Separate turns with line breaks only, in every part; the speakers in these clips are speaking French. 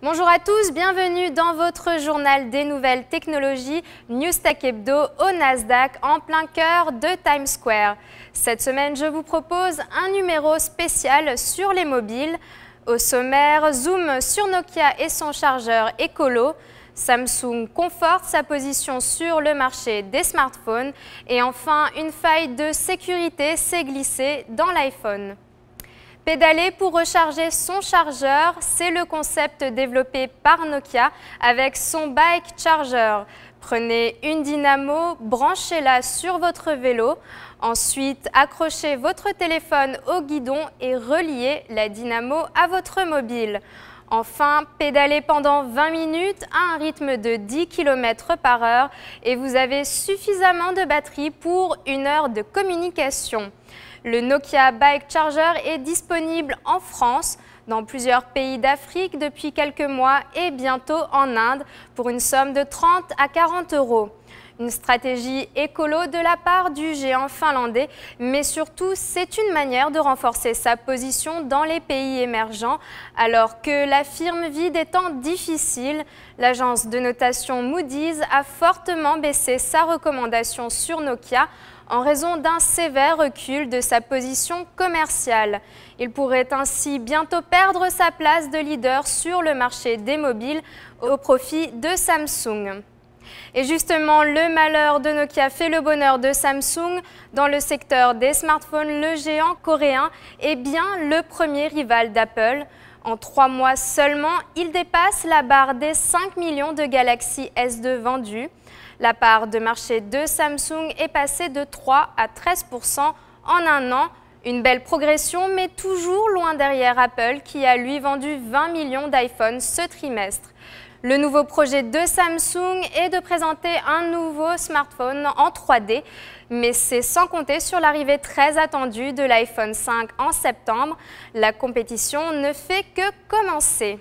Bonjour à tous, bienvenue dans votre journal des nouvelles technologies Newstech Hebdo au Nasdaq en plein cœur de Times Square. Cette semaine, je vous propose un numéro spécial sur les mobiles. Au sommaire, zoom sur Nokia et son chargeur écolo. Samsung conforte sa position sur le marché des smartphones. Et enfin, une faille de sécurité s'est glissée dans l'iPhone. Pédaler pour recharger son chargeur, c'est le concept développé par Nokia avec son Bike Charger. Prenez une dynamo, branchez-la sur votre vélo. Ensuite, accrochez votre téléphone au guidon et reliez la dynamo à votre mobile. Enfin, pédalez pendant 20 minutes à un rythme de 10 km/h et vous avez suffisamment de batterie pour 1 heure de communication. Le Nokia Bike Charger est disponible en France, dans plusieurs pays d'Afrique depuis quelques mois et bientôt en Inde pour une somme de 30 à 40 €. Une stratégie écolo de la part du géant finlandais, mais surtout c'est une manière de renforcer sa position dans les pays émergents. Alors que la firme vit des temps difficiles, l'agence de notation Moody's a fortement baissé sa recommandation sur Nokia en raison d'un sévère recul de sa position commerciale. Il pourrait ainsi bientôt perdre sa place de leader sur le marché des mobiles au profit de Samsung. Et justement, le malheur de Nokia fait le bonheur de Samsung. Dans le secteur des smartphones, le géant coréen est bien le premier rival d'Apple. En 3 mois seulement, il dépasse la barre des 5 millions de Galaxy S2 vendus. La part de marché de Samsung est passée de 3 à 13% en un an. Une belle progression, mais toujours loin derrière Apple qui a lui vendu 20 millions d'iPhones ce trimestre. Le nouveau projet de Samsung est de présenter un nouveau smartphone en 3D, mais c'est sans compter sur l'arrivée très attendue de l'iPhone 5 en septembre. La compétition ne fait que commencer.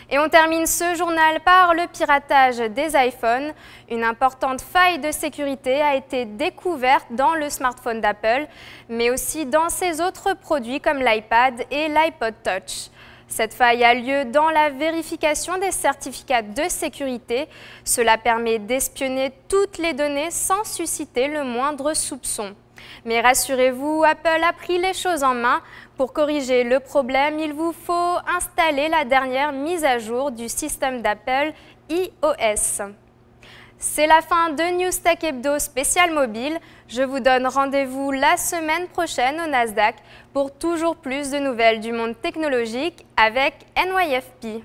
Et on termine ce journal par le piratage des iPhones. Une importante faille de sécurité a été découverte dans le smartphone d'Apple, mais aussi dans ses autres produits comme l'iPad et l'iPod Touch. Cette faille a lieu dans la vérification des certificats de sécurité. Cela permet d'espionner toutes les données sans susciter le moindre soupçon. Mais rassurez-vous, Apple a pris les choses en main. Pour corriger le problème, il vous faut installer la dernière mise à jour du système d'Apple iOS. C'est la fin de Newstech Hebdo spécial mobile. Je vous donne rendez-vous la semaine prochaine au Nasdaq pour toujours plus de nouvelles du monde technologique avec NYFP.